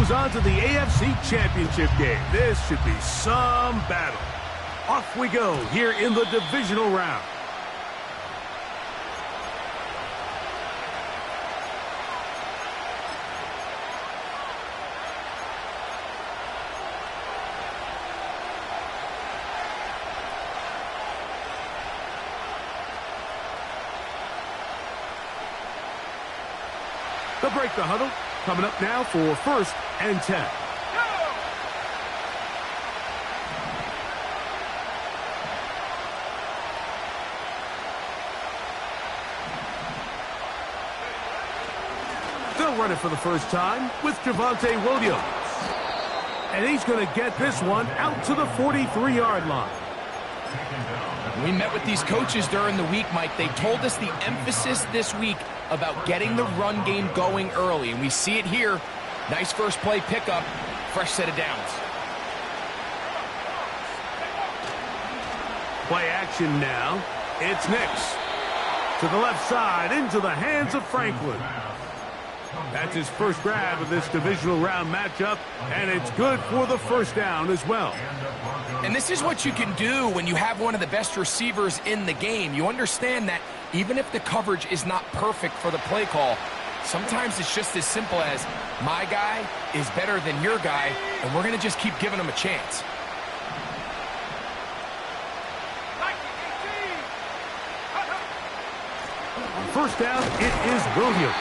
moves on to the AFC Championship game. This should be some battle. Off we go here in the divisional round. They'll break the huddle. Coming up now for 1st and 10. They'll run it for the first time with Javonte Williams. And he's going to get this one out to the 43-yard line. We met with these coaches during the week, Mike. They told us the emphasis this week about getting the run game going early, and we see it here. Nice first play pickup, fresh set of downs. Play action now. It's Nix. To the left side, into the hands of Franklin. That's his first grab of this divisional round matchup, and it's good for the first down as well. And this is what you can do when you have one of the best receivers in the game. You understand that even if the coverage is not perfect for the play call, sometimes it's just as simple as, my guy is better than your guy, and we're going to just keep giving him a chance. On first down, it is Williams.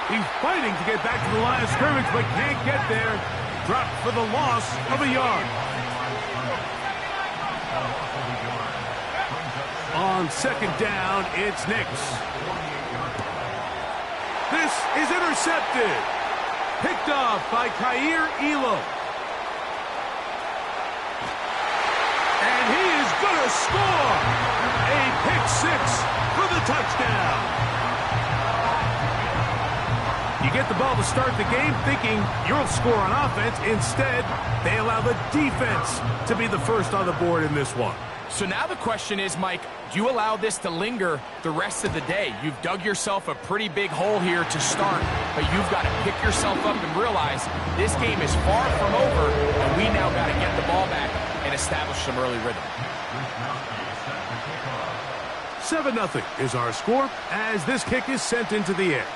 He's fighting to get back to the line of scrimmage, but can't get there. Dropped for the loss of a yard. On second down, it's Nix. This is intercepted. Picked off by Kaiir Elam. And he is going to score. A pick six for the touchdown. You get the ball to start the game thinking you'll score on offense. Instead, they allow the defense to be the first on the board in this one. So now the question is, Mike, do you allow this to linger the rest of the day? You've dug yourself a pretty big hole here to start, but you've got to pick yourself up and realize this game is far from over, and we now got to get the ball back and establish some early rhythm. 7-0 is our score as this kick is sent into the air.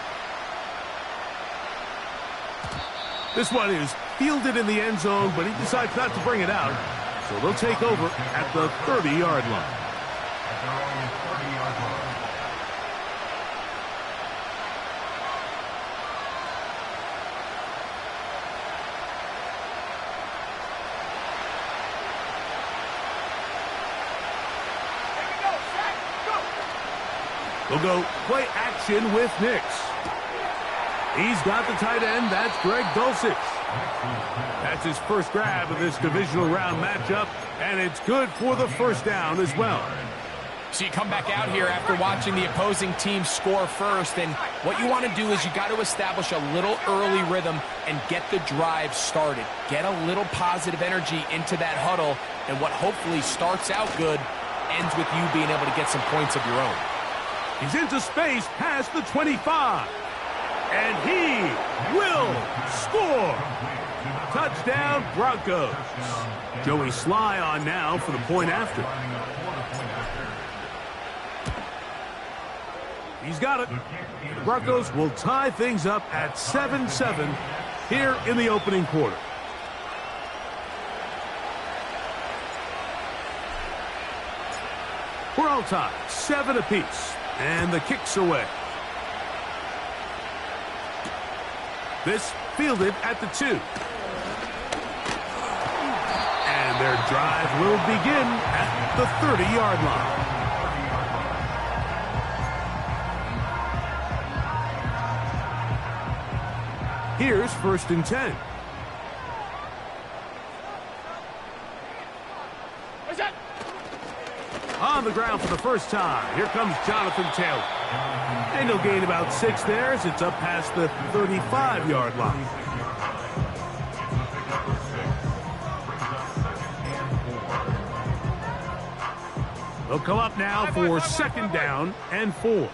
This one is fielded in the end zone, but he decides not to bring it out. So they'll take over at the 30-yard line. We'll go play action with Nix. He's got the tight end. That's Greg Dulcich. That's his first grab of this divisional round matchup, and it's good for the first down as well. So you come back out here after watching the opposing team score first, and what you want to do is you got to establish a little early rhythm and get the drive started. Get a little positive energy into that huddle, and what hopefully starts out good ends with you being able to get some points of your own. He's into space past the 25. And he will score. Touchdown, Broncos. Joey Sly on now for the point after. He's got it. The Broncos will tie things up at 7-7 here in the opening quarter. We're all tied, 7 apiece, and the kick's away. This fielded at the 2. And their drive will begin at the 30-yard line. Here's 1st and 10. On the ground for the first time. Here comes Jonathan Taylor. And he'll gain about 6 there as it's up past the 35-yard line. They'll come up now for 2nd down and 4.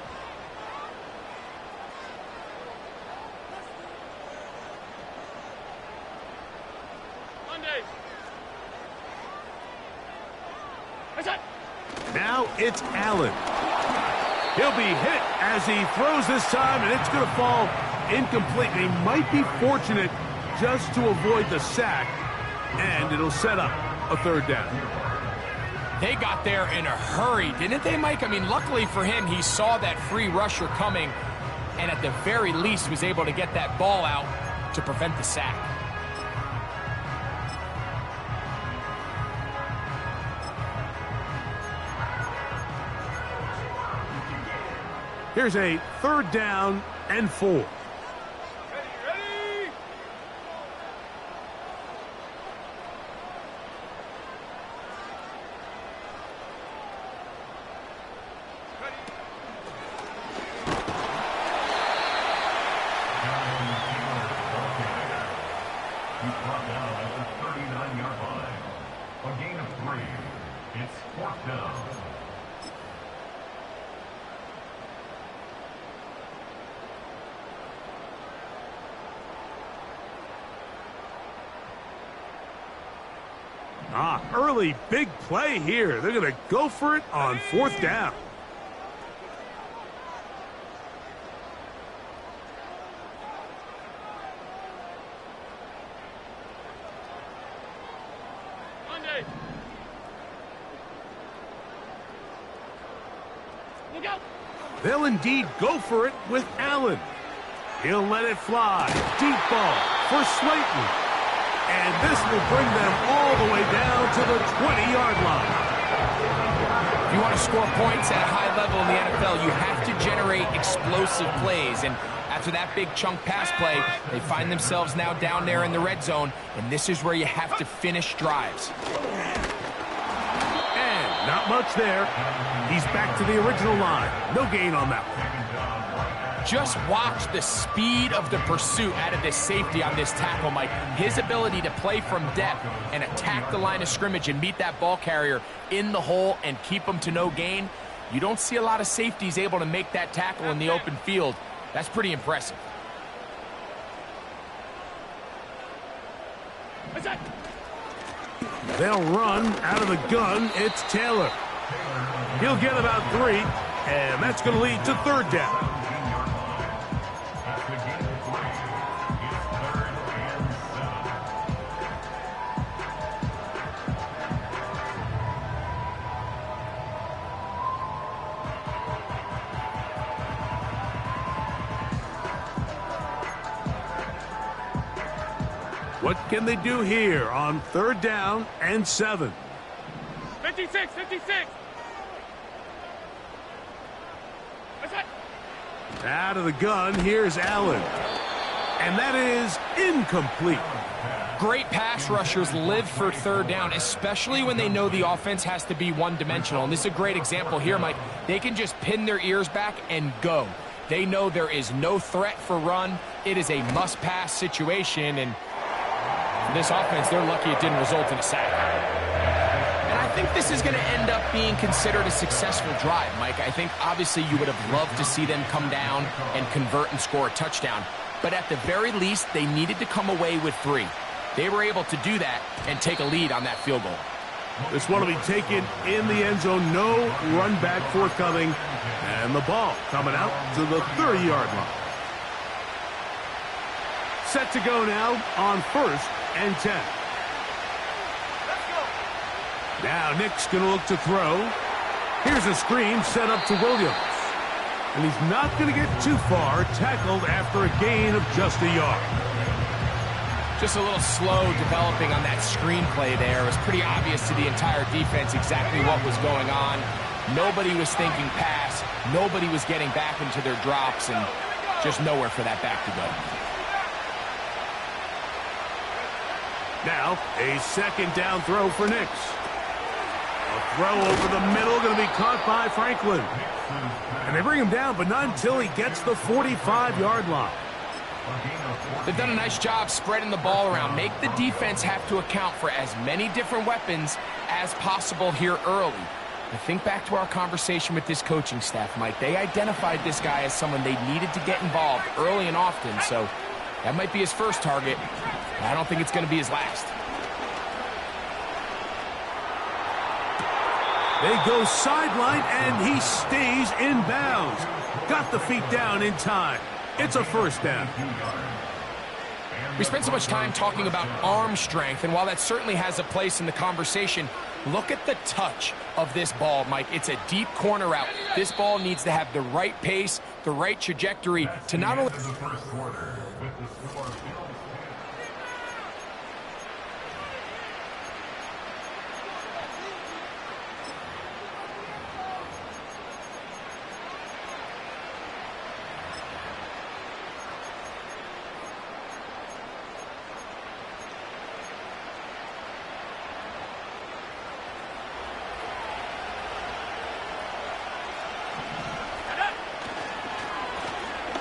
Now it's Allen. He'll be hit as he throws this time, and it's going to fall incomplete. He might be fortunate just to avoid the sack, and it'll set up a third down. They got there in a hurry, didn't they, Mike? I mean, luckily for him, he saw that free rusher coming, and at the very least was able to get that ball out to prevent the sack. Here's a third down and 4. Ready. He's brought down at the 39-yard line. A gain of 3. It's 4th down. Early big play here. They're going to go for it on 4th down. Look out. They'll indeed go for it with Allen. He'll let it fly. Deep ball for Slayton. And this will bring them all the way down to the 20-yard line. If you want to score points at a high level in the NFL, you have to generate explosive plays. And after that big chunk pass play, they find themselves now down there in the red zone. And this is where you have to finish drives. And not much there. He's back to the original line. No gain on that one. Just watch the speed of the pursuit out of this safety on this tackle, Mike. His ability to play from depth and attack the line of scrimmage and meet that ball carrier in the hole and keep him to no gain. You don't see a lot of safeties able to make that tackle in the open field. That's pretty impressive. They'll run out of the gun. It's Taylor. He'll get about 3, and that's going to lead to 3rd down. What can they do here on 3rd down and 7? 56. Out of the gun, here's Allen. And that is incomplete. Great pass rushers live for 3rd down, especially when they know the offense has to be one-dimensional. And this is a great example here, Mike. They can just pin their ears back and go. They know there is no threat for run. It is a must-pass situation, and for this offense, they're lucky it didn't result in a sack. And I think this is going to end up being considered a successful drive, Mike. I think obviously you would have loved to see them come down and convert and score a touchdown. But at the very least, they needed to come away with 3. They were able to do that and take a lead on that field goal. This one will be taken in the end zone. No run back forthcoming. And the ball coming out to the 30-yard line. Set to go now on 1st and 10. Let's go. Now Nick's going to look to throw. Here's a screen set up to Williams. And he's not going to get too far, tackled after a gain of just a yard. Just a little slow developing on that screenplay there. It was pretty obvious to the entire defense exactly what was going on. Nobody was thinking pass. Nobody was getting back into their drops, and just nowhere for that back to go. Now, a 2nd down throw for Nix. A throw over the middle, going to be caught by Franklin. And they bring him down, but not until he gets the 45-yard line. They've done a nice job spreading the ball around. Make the defense have to account for as many different weapons as possible here early. I think back to our conversation with this coaching staff, Mike. They identified this guy as someone they needed to get involved early and often, so that might be his first target. I don't think it's going to be his last. They go sideline, and he stays in bounds. Got the feet down in time. It's a first down. We spent so much time talking about arm strength, and while that certainly has a place in the conversation, look at the touch of this ball, Mike. It's a deep corner route. This ball needs to have the right pace, the right trajectory to not only...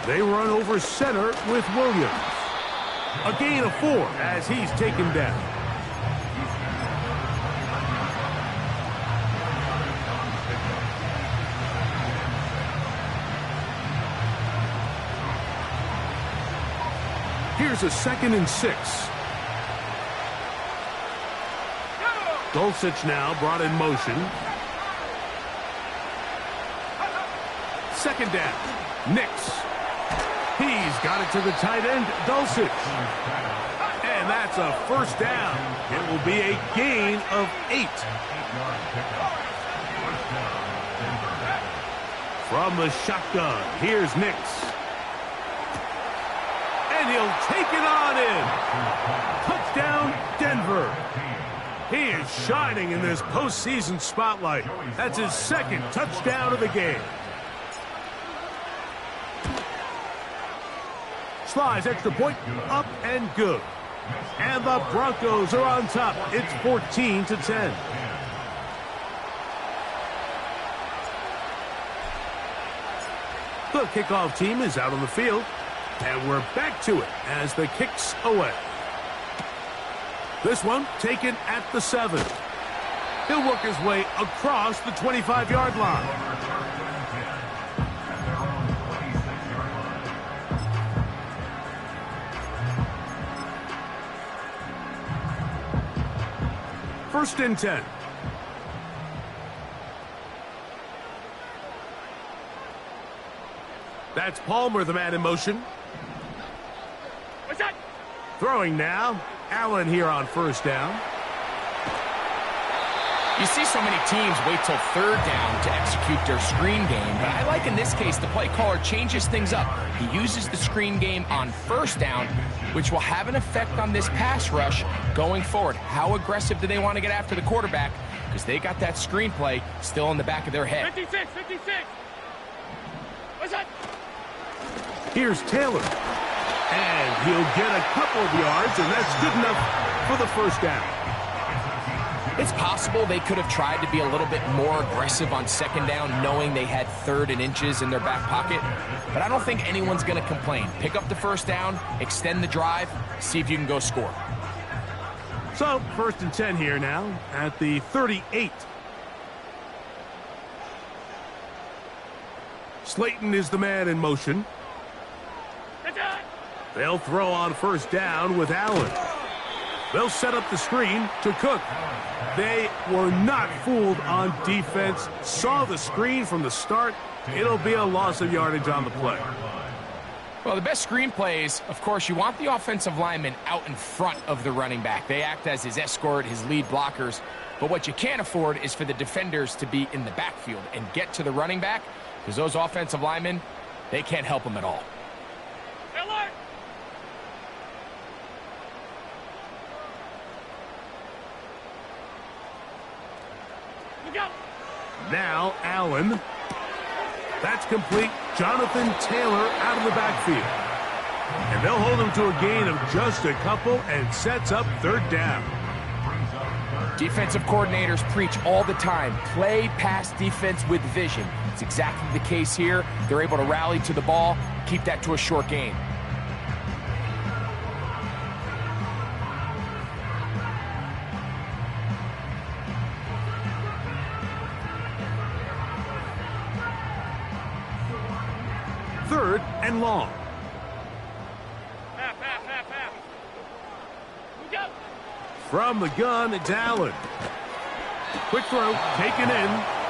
They run over center with Williams. A gain of 4 as he's taken down. Here's a 2nd and 6. Dulcich now brought in motion. 2nd down. Nix. He's got it to the tight end, Dulcich. And that's a first down. It will be a gain of 8. From the shotgun, here's Nix. And he'll take it on in. Touchdown, Denver. He is shining in this postseason spotlight. That's his 2nd touchdown of the game. Slides, extra point, up and good. And the Broncos are on top. It's 14-10. The kickoff team is out on the field. And we're back to it as the kick's away. This one taken at the 7. He'll work his way across the 25-yard line. First and 10. That's Palmer, the man in motion. What's that? Throwing now. Allen here on first down. You see so many teams wait till 3rd down to execute their screen game, but I like in this case the play caller changes things up. He uses the screen game on 1st down, which will have an effect on this pass rush going forward. How aggressive do they want to get after the quarterback? Because they got that screenplay still in the back of their head. 56. What's that? Here's Taylor. And he'll get a couple of yards, and that's good enough for the first down. It's possible they could have tried to be a little bit more aggressive on 2nd down, knowing they had 3rd and inches in their back pocket. But I don't think anyone's going to complain. Pick up the first down, extend the drive, see if you can go score. So, 1st and 10 here now at the 38. Slayton is the man in motion. They'll throw on 1st down with Allen. They'll set up the screen to Cook. They were not fooled on defense. Saw the screen from the start. It'll be a loss of yardage on the play. Well, the best screen plays, of course, you want the offensive lineman out in front of the running back. They act as his escort, his lead blockers. But what you can't afford is for the defenders to be in the backfield and get to the running back, because those offensive linemen, they can't help him at all. Now Allen. That's complete. Jonathan Taylor out of the backfield. And they'll hold him to a gain of just a couple and sets up 3rd down. Defensive coordinators preach all the time, play pass defense with vision. It's exactly the case here. They're able to rally to the ball, keep that to a short gain. Third and long. Half. Look out. From the gun, it's Allen. Quick throw, taken in.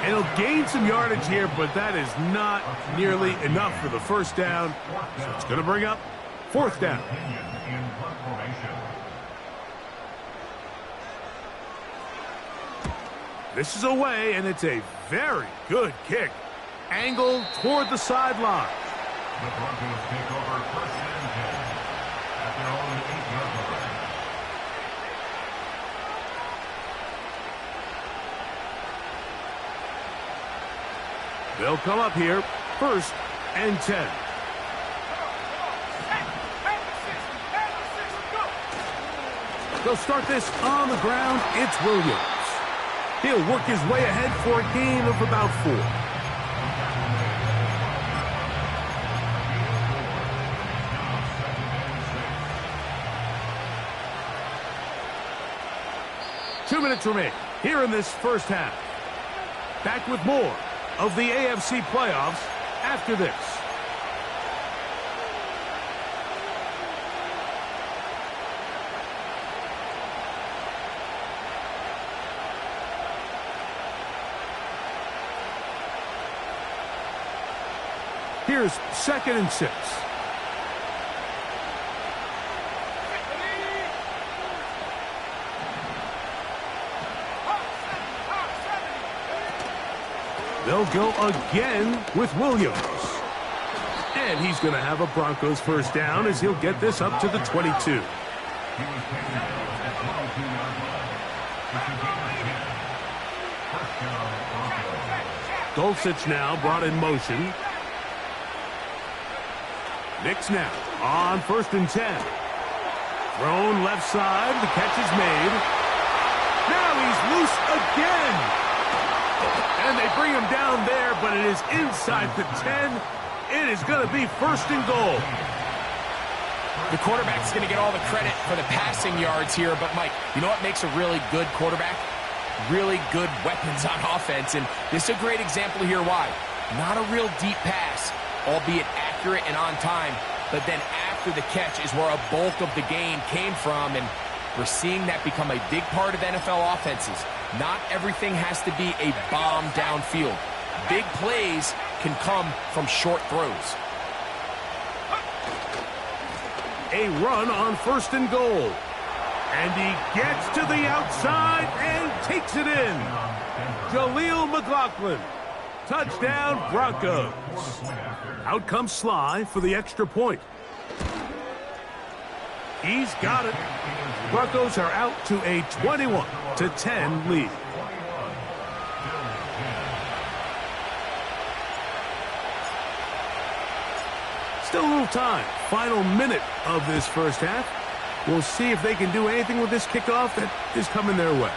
And he'll gain some yardage here, but that is not nearly enough for the first down. So it's going to bring up fourth down. This is away, and it's a very good kick. Angled toward the sideline. The Broncos take over first and 10 at their own 8-yard line. They'll come up here, first and 10. They'll start this on the ground. It's Williams. He'll work his way ahead for a gain of about 4. Two minutes remain here in this first half. Back with more of the AFC playoffs after this. Here's second and 6. They'll go again with Williams. And he's going to have a Broncos first down as he'll get this up to the 22. Dulcich now brought in motion. Nix now on first and 10. Thrown left side. The catch is made. Now he's loose again. And they bring him down there, but it is inside the 10. It is going to be first and goal. The quarterback's going to get all the credit for the passing yards here, but Mike, you know what makes a really good quarterback? Really good weapons on offense, and this is a great example here why. Not a real deep pass, albeit accurate and on time, but then after the catch is where a bulk of the gain came from, and we're seeing that become a big part of NFL offenses. Not everything has to be a bomb downfield. Big plays can come from short throws. A run on first and goal. And he gets to the outside and takes it in. Jaleel McLaughlin. Touchdown, Broncos. Out comes Sly for the extra point. He's got it. Broncos are out to a 21-10 lead. Still a little time. Final minute of this first half. We'll see if they can do anything with this kickoff that is coming their way.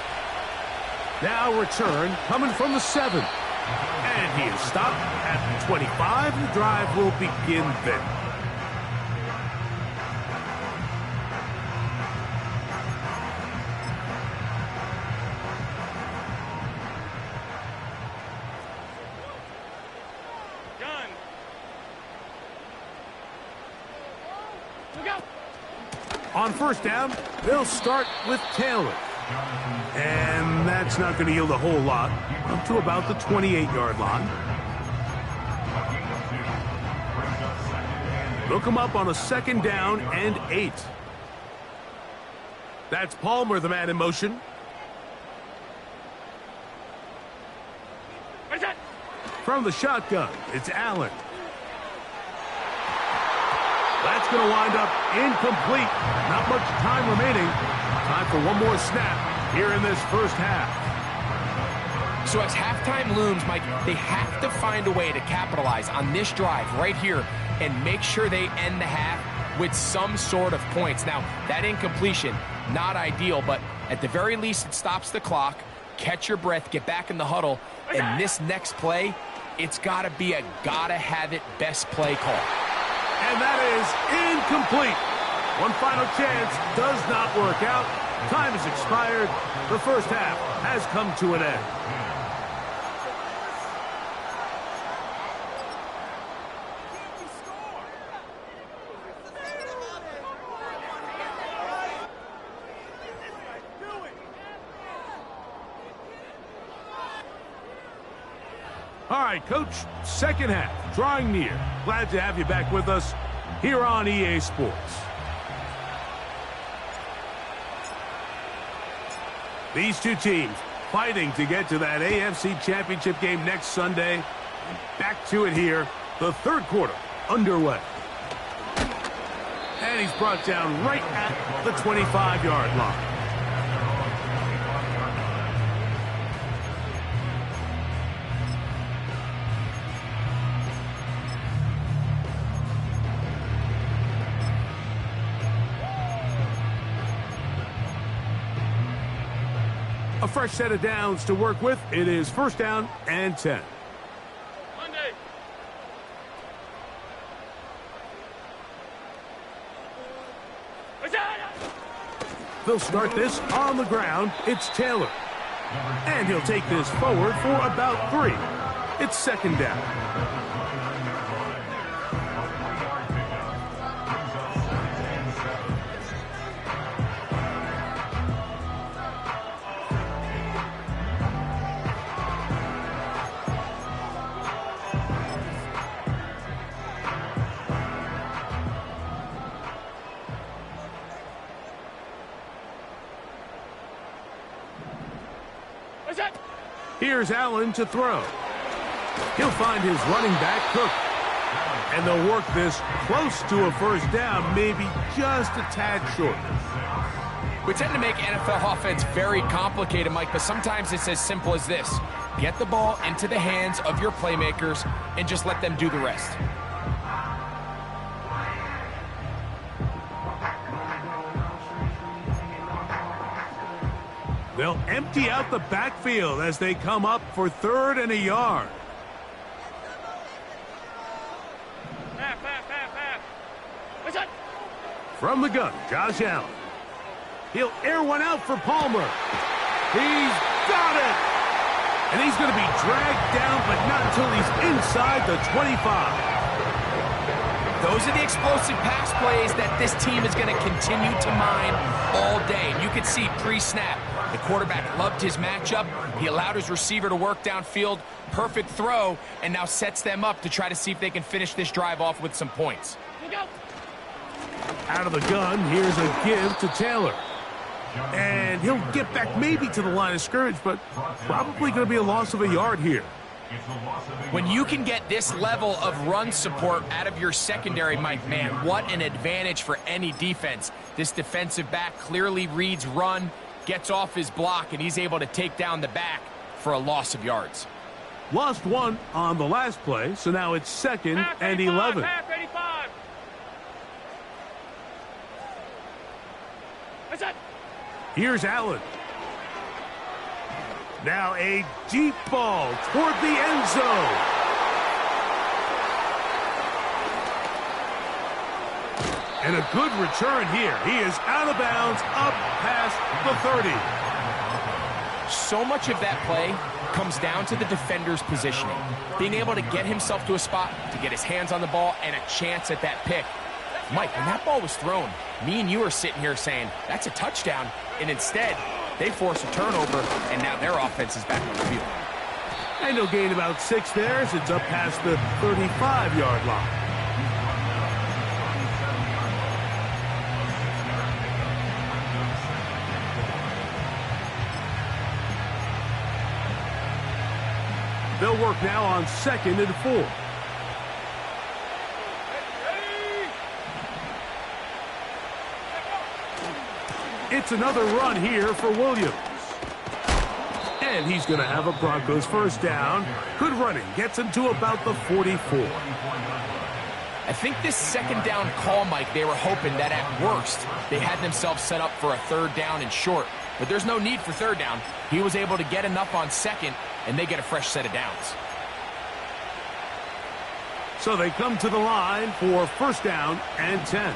Now return coming from the 7. And he is stopped at the 25. The drive will begin then. On first down, they'll start with Taylor. And that's not going to yield a whole lot, up to about the 28-yard line. They'll come up on a second down and 8. That's Palmer, the man in motion. From the shotgun, it's Allen. That's going to wind up incomplete. Not much time remaining. Time for one more snap here in this first half. So as halftime looms, Mike, they have to find a way to capitalize on this drive right here and make sure they end the half with some sort of points. Now, that incompletion, not ideal, but at the very least it stops the clock. Catch your breath, get back in the huddle, and this next play, it's got to be a gotta-have-it best play call. And that is incomplete. One final chance does not work out. Time has expired. The first half has come to an end. All right, Coach, second half, drawing near. Glad to have you back with us here on EA Sports. These two teams fighting to get to that AFC Championship game next Sunday. And back to it here, the third quarter underway. And he's brought down right at the 25-yard line. A fresh set of downs to work with. It is first down and 10. Monday. They'll start this on the ground. It's Taylor. And he'll take this forward for about 3. It's second down. Here's Allen to throw. He'll find his running back, Cook. And they'll work this close to a first down, maybe just a tad short. We tend to make NFL offense very complicated, Mike, but sometimes it's as simple as this. Get the ball into the hands of your playmakers and just let them do the rest. They'll empty out the backfield as they come up for 3rd and a yard. From the gun, Josh Allen. He'll air one out for Palmer. He's got it! And he's going to be dragged down, but not until he's inside the 25. Those are the explosive pass plays that this team is going to continue to mine all day. And you can see pre-snap, the quarterback loved his matchup. He allowed his receiver to work downfield. Perfect throw, and now sets them up to try to see if they can finish this drive off with some points. Out of the gun, here's a give to Taylor. And he'll get back maybe to the line of scrimmage, but probably going to be a loss of a yard here. When you can get this level of run support out of your secondary, Mike, man, what an advantage for any defense. This defensive back clearly reads run, gets off his block, and he's able to take down the back for a loss of yards. Lost 1 on the last play, so now it's 2nd and 11. Here's Allen. Now a deep ball toward the end zone. And a good return here. He is out of bounds, up past the 30. So much of that play comes down to the defender's positioning. Being able to get himself to a spot, to get his hands on the ball, and a chance at that pick. Mike, when that ball was thrown, me and you are sitting here saying, that's a touchdown. And instead, they force a turnover, and now their offense is back on the field. And he'll gain about 6 there as it's up past the 35-yard line. They'll work now on 2nd and 4. It's another run here for Williams. And he's going to have a Broncos first down. Good running. Gets him to about the 44. I think this second down call, Mike, they were hoping that at worst they had themselves set up for a 3rd down and short. But there's no need for 3rd down. He was able to get enough on 2nd, and they get a fresh set of downs. So they come to the line for first down and 10.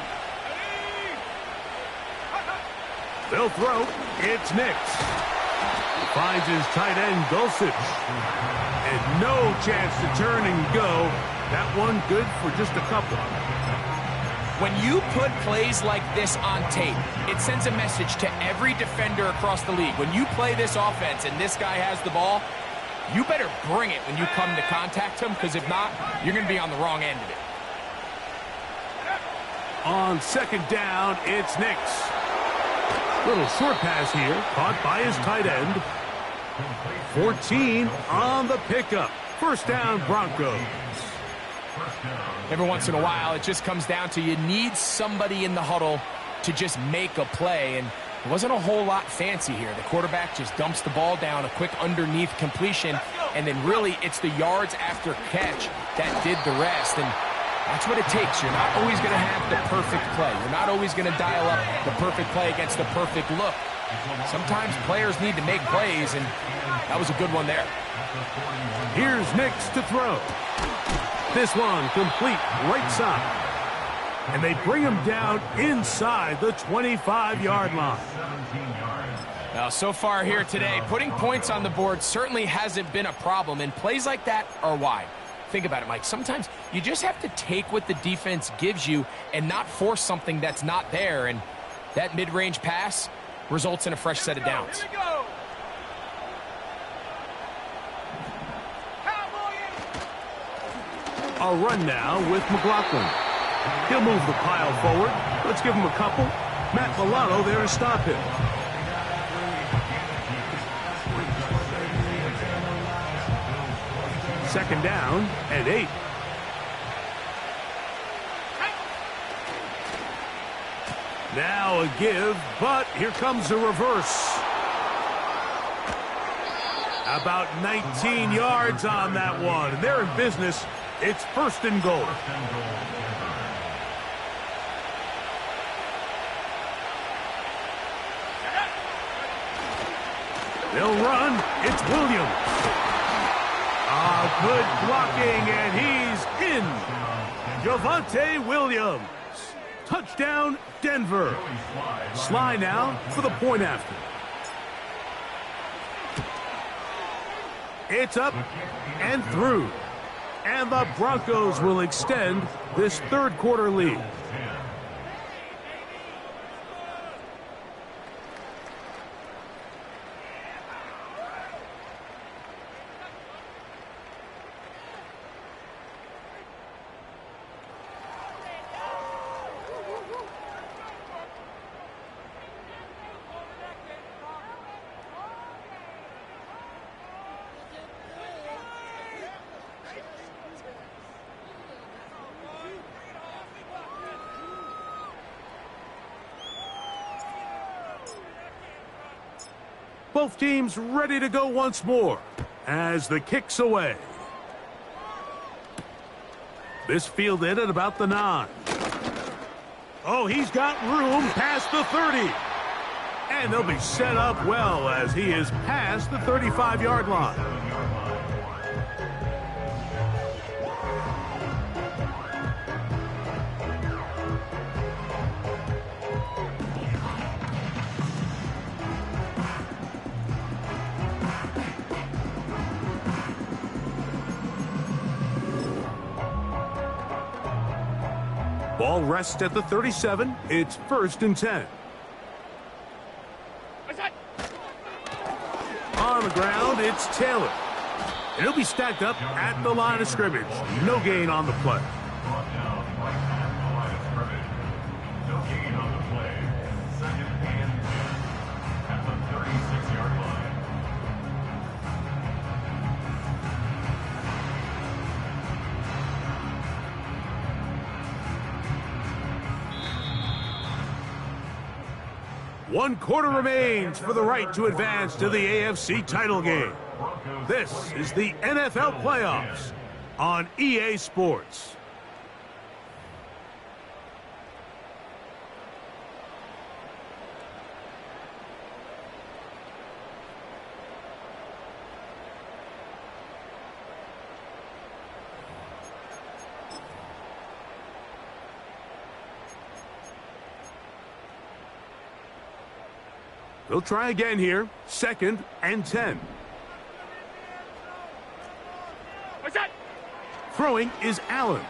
They'll throw. It's Nix. Finds his tight end, Dulcich. And no chance to turn and go. That one good for just a couple. When you put plays like this on tape, it sends a message to every defender across the league. When you play this offense and this guy has the ball, you better bring it when you come to contact him, because if not, you're going to be on the wrong end of it. On second down, it's Nix. Little short pass here, caught by his tight end. 14 on the pickup. First down, Broncos. Every once in a while, it just comes down to you need somebody in the huddle to just make a play, and it wasn't a whole lot fancy here. The quarterback just dumps the ball down, a quick underneath completion, and then really it's the yards after catch that did the rest, and that's what it takes. You're not always going to have the perfect play. You're not always going to dial up the perfect play against the perfect look. Sometimes players need to make plays, and that was a good one there. Here's Nix to throw. This one complete right side. And they bring him down inside the 25-yard line. Now, so far here today, putting points on the board certainly hasn't been a problem, and plays like that are why. Think about it, Mike. Sometimes you just have to take what the defense gives you and not force something that's not there, and that mid-range pass results in a fresh set of downs. A run now with McLaughlin. He'll move the pile forward. Let's give him a couple. Matt Milano there to stop him. Second down and 8. Now a give, but here comes a reverse. About 19 yards on that one. They're in business. It's first and goal. They'll run. It's Williams. Good blocking, and he's in. Javonte Williams. Touchdown, Denver. Sly now for the point after. It's up and through. And the Broncos will extend this third quarter lead. Both teams ready to go once more as the kick's away. This fielded at about the 9. Oh, he's got room past the 30. And they'll be set up well as he is past the 35-yard line. Ball rests at the 37. It's first and 10. On the ground, it's Taylor. And he'll be stacked up at the line of scrimmage. No gain on the play. No gain on the play. Second and 10 at the 36-yard line. One quarter remains for the right to advance to the AFC title game. This is the NFL playoffs on EA Sports. They'll try again here. Second and 10. What's that? Throwing is Allen.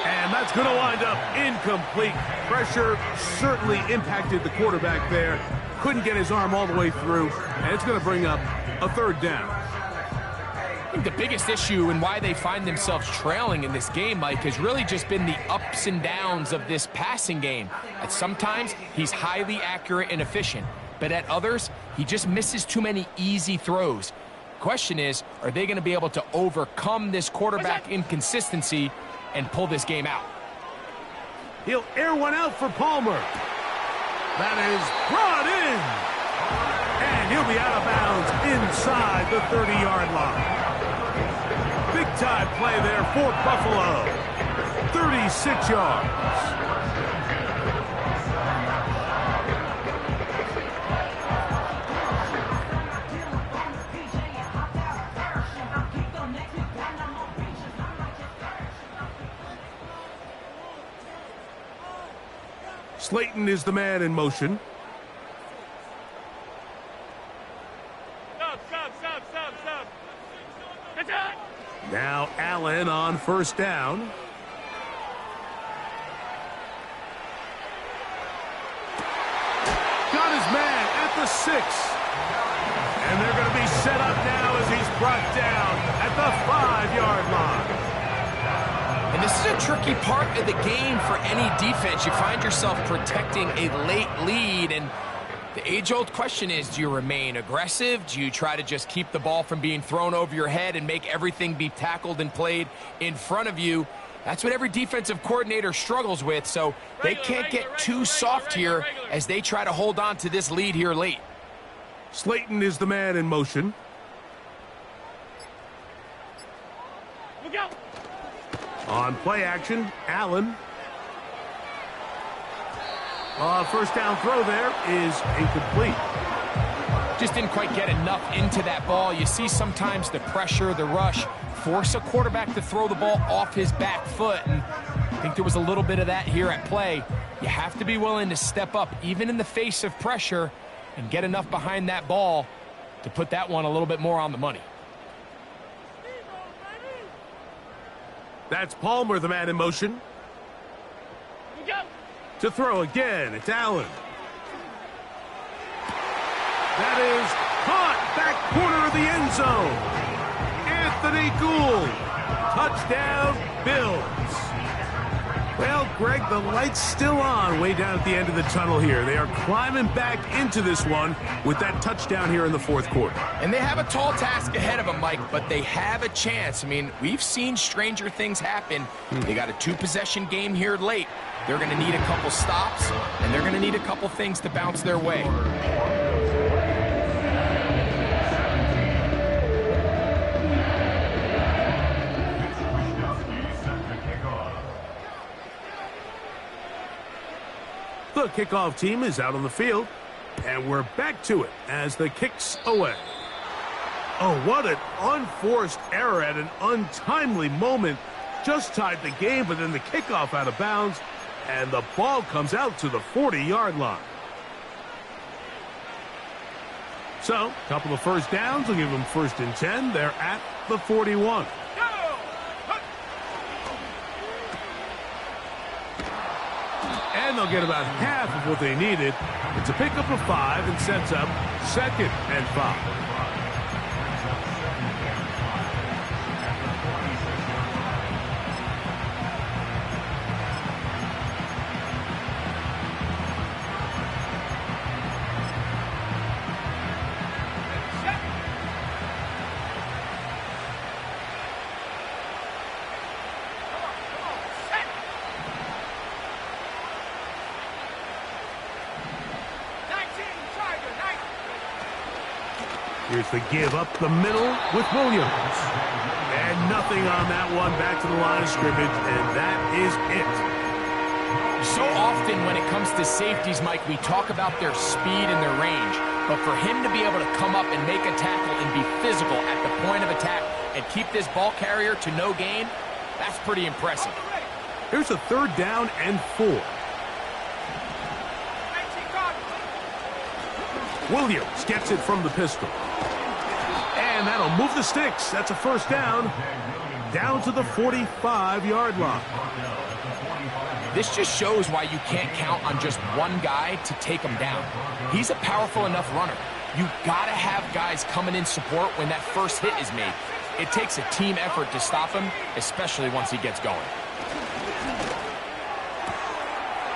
And that's going to wind up incomplete. Pressure certainly impacted the quarterback there. Couldn't get his arm all the way through. And it's going to bring up a third down. I think the biggest issue and why they find themselves trailing in this game, Mike, has really just been the ups and downs of this passing game. At sometimes, he's highly accurate and efficient, but at others, he just misses too many easy throws. Question is, are they going to be able to overcome this quarterback inconsistency and pull this game out? He'll air one out for Palmer. That is brought in. And he'll be out of bounds inside the 30-yard line. Big-time play there for Buffalo. 36 yards. Slayton is the man in motion. Stop. Good time. Now Allen on first down. Got his man at the 6. And they're going to be set up now as he's brought down at the 5-yard line. And this is a tricky part of the game for any defense. You find yourself protecting a late lead, and the age-old question is, do you remain aggressive? Do you try to just keep the ball from being thrown over your head and make everything be tackled and played in front of you? That's what every defensive coordinator struggles with, so they can't get too soft here as they try to hold on to this lead here late. Slayton is the man in motion. Look out. On play action, Allen. First down throw there is incomplete. Just didn't quite get enough into that ball. You see sometimes the pressure, the rush, force a quarterback to throw the ball off his back foot, and I think there was a little bit of that here at play. You have to be willing to step up, even in the face of pressure, and get enough behind that ball to put that one a little bit more on the money. That's Palmer, the man in motion. Look out. To throw again, it's Allen. That is caught, back corner of the end zone. Anthony Gould, touchdown Bills. Well, Greg, the light's still on way down at the end of the tunnel here. They are climbing back into this one with that touchdown here in the fourth quarter. And they have a tall task ahead of them, Mike, but they have a chance. I mean, we've seen stranger things happen. They got a 2-possession game here late. They're going to need a couple stops, and they're going to need a couple things to bounce their way. The kickoff team is out on the field, and we're back to it as the kick's away. Oh, what an unforced error at an untimely moment. Just tied the game, but then the kickoff out of bounds, and the ball comes out to the 40-yard line. So, a couple of first downs will give them 1st and 10. They're at the 41. And they'll get about half of what they needed. It's a pickup of 5 and sets up 2nd and 5. Here's the give up the middle with Williams. And nothing on that one, back to the line of scrimmage, and that is it. So often when it comes to safeties, Mike, we talk about their speed and their range. But for him to be able to come up and make a tackle and be physical at the point of attack and keep this ball carrier to no gain, that's pretty impressive. Here's a 3rd down and 4. Williams gets it from the pistol. And that'll move the sticks. That's a 1st down to the 45-yard line. This just shows why you can't count on just one guy to take him down. He's a powerful enough runner. you got to have guys coming in support when that first hit is made. It takes a team effort to stop him, especially once he gets going.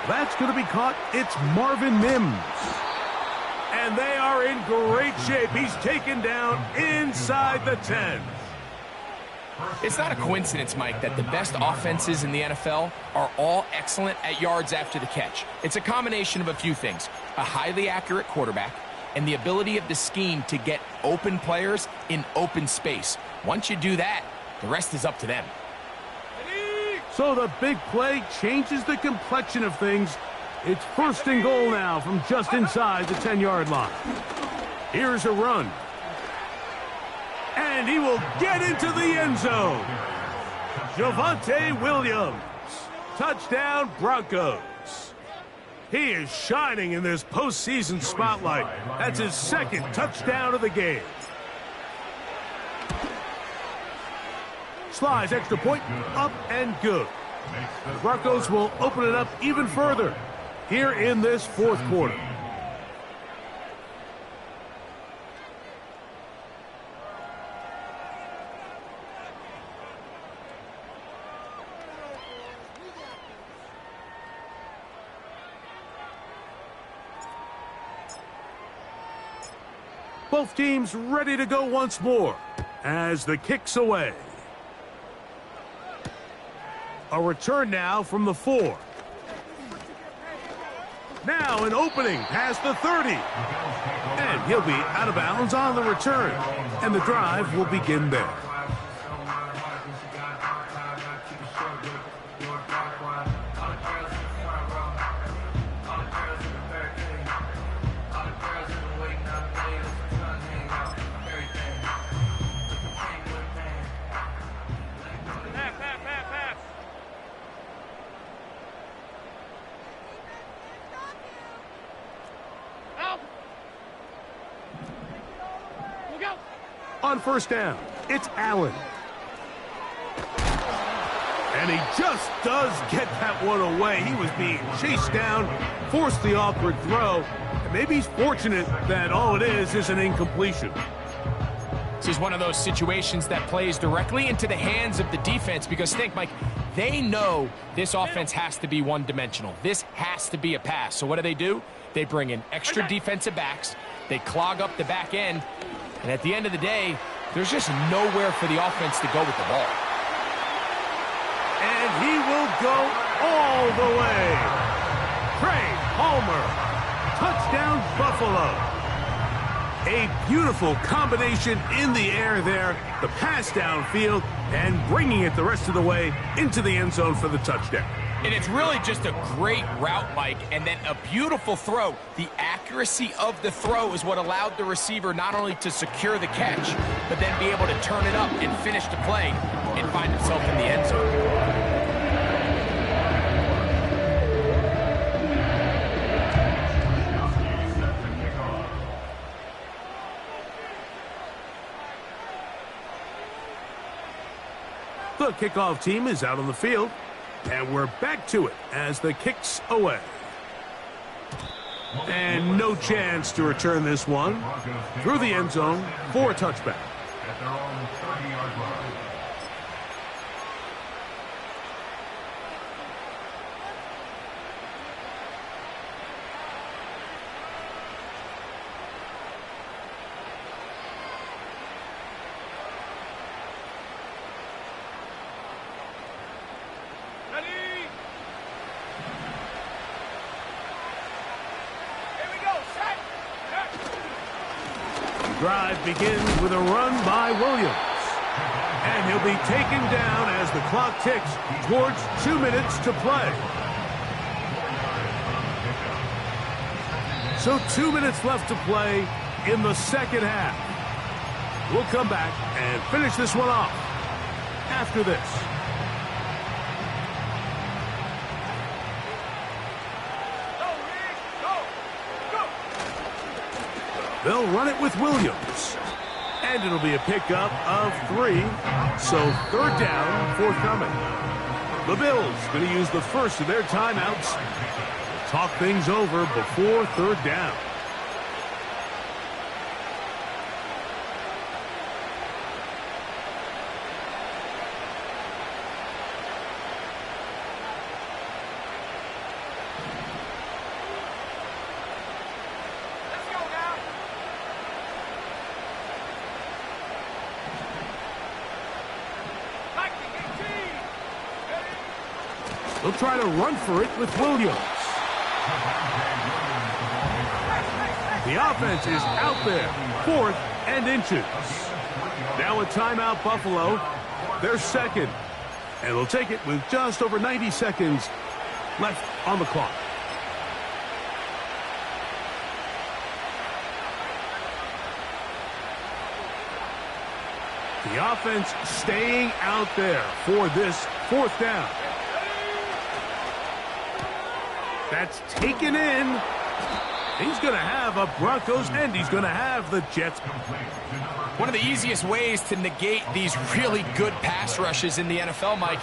That's going to be caught. It's Marvin Mims. And they are in great shape. He's taken down inside the 10. It's not a coincidence, Mike, that the best offenses in the NFL are all excellent at yards after the catch. It's a combination of a few things: a highly accurate quarterback and the ability of the scheme to get open players in open space. Once you do that, the rest is up to them. So the big play changes the complexion of things. It's first and goal now from just inside the 10-yard line. Here's a run. And he will get into the end zone. Javonte Williams. Touchdown, Broncos. He is shining in this postseason spotlight. That's his second touchdown of the game. Slides extra point, up and good. The Broncos will open it up even further here in this fourth quarter. Both teams ready to go once more as the kick's away. A return now from the 4. Now an opening past the 30. And he'll be out of bounds on the return. And the drive will begin there. On first down, it's Allen. And he just does get that one away. He was being chased down, forced the awkward throw. And maybe he's fortunate that all it is an incompletion. This is one of those situations that plays directly into the hands of the defense because, think, Mike, they know this offense has to be one-dimensional. This has to be a pass. So what do? They bring in extra defensive backs. They clog up the back end. And at the end of the day, there's just nowhere for the offense to go with the ball. And he will go all the way. Craig Palmer, touchdown Buffalo. A beautiful combination in the air there, the pass downfield, and bringing it the rest of the way into the end zone for the touchdown. And it's really just a great route, Mike, and then a beautiful throw. The accuracy of the throw is what allowed the receiver not only to secure the catch, but then be able to turn it up and finish the play and find himself in the end zone. The kickoff team is out on the field, and we're back to it as the kick's away. And no chance to return this one through the end zone for a touchback. At their own 30-yard line. Drive begins with a run by Williams. And he'll be taken down as the clock ticks towards 2 minutes to play. So 2 minutes left to play in the second half. We'll come back and finish this one off after this. They'll run it with Williams. And it'll be a pickup of 3. So third down, forthcoming. The Bills going to use the first of their timeouts. Talk things over before third down. He'll try to run for it with Williams. The offense is out there, 4th and inches. Now a timeout, Buffalo. They're second. And they'll take it with just over 90 seconds left on the clock. The offense staying out there for this 4th down. That's taken in. He's going to have a Broncos and he's going to have the Jets. One of the easiest ways to negate these really good pass rushes in the NFL, Mike,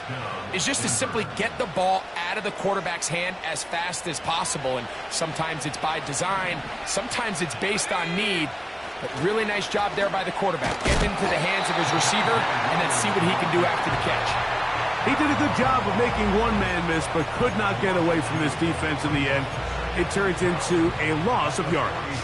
is just to simply get the ball out of the quarterback's hand as fast as possible. And sometimes it's by design, sometimes it's based on need. But really nice job there by the quarterback. Get into the hands of his receiver and then see what he can do after the catch. He did a good job of making one man miss, but could not get away from this defense in the end. It turns into a loss of yardage.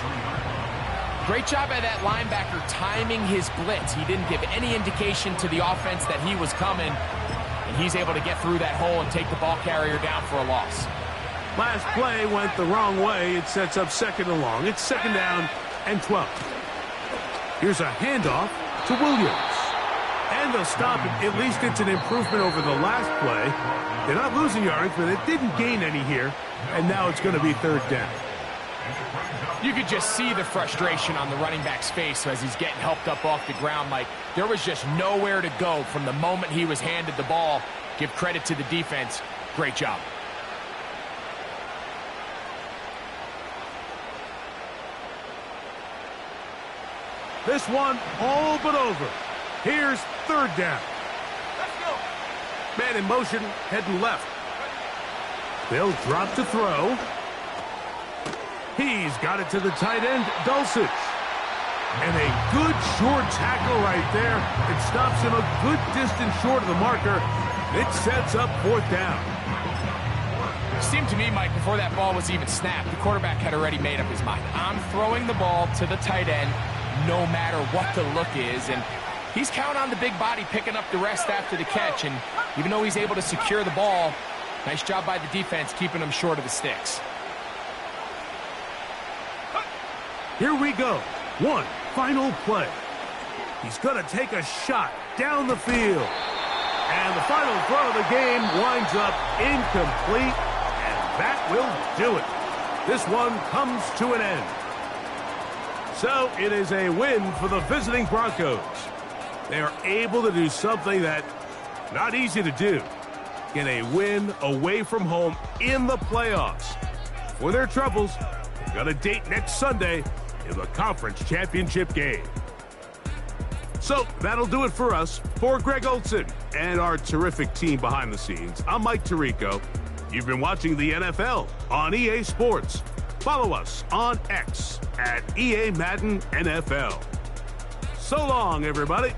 Great job by that linebacker timing his blitz. He didn't give any indication to the offense that he was coming, and he's able to get through that hole and take the ball carrier down for a loss. Last play went the wrong way. It sets up 2nd and long. It's 2nd down and 12. Here's a handoff to Williams. And they'll stop it. At least it's an improvement over the last play. They're not losing yards, but it didn't gain any here. And now it's going to be 3rd down. You could just see the frustration on the running back's face as he's getting helped up off the ground. Like, there was just nowhere to go from the moment he was handed the ball. Give credit to the defense. Great job. This one all but over. Here's 3rd down. Let's go. Man in motion, heading left. They'll drop to throw. He's got it to the tight end, Dulcich. And a good short tackle right there. It stops him a good distance short of the marker. It sets up 4th down. It seemed to me, Mike, before that ball was even snapped, the quarterback had already made up his mind. I'm throwing the ball to the tight end no matter what the look is. And he's counting on the big body picking up the rest after the catch. And even though he's able to secure the ball, nice job by the defense keeping him short of the sticks. Here we go. One final play. He's going to take a shot down the field. And the final throw of the game winds up incomplete. And that will do it. This one comes to an end. So it is a win for the visiting Broncos. They are able to do something that not easy to do. Get a win away from home in the playoffs. For their troubles, they've got a date next Sunday in the conference championship game. So that'll do it for us. For Greg Olson and our terrific team behind the scenes, I'm Mike Tirico. You've been watching the NFL on EA Sports. Follow us on X at EA Madden NFL. So long, everybody.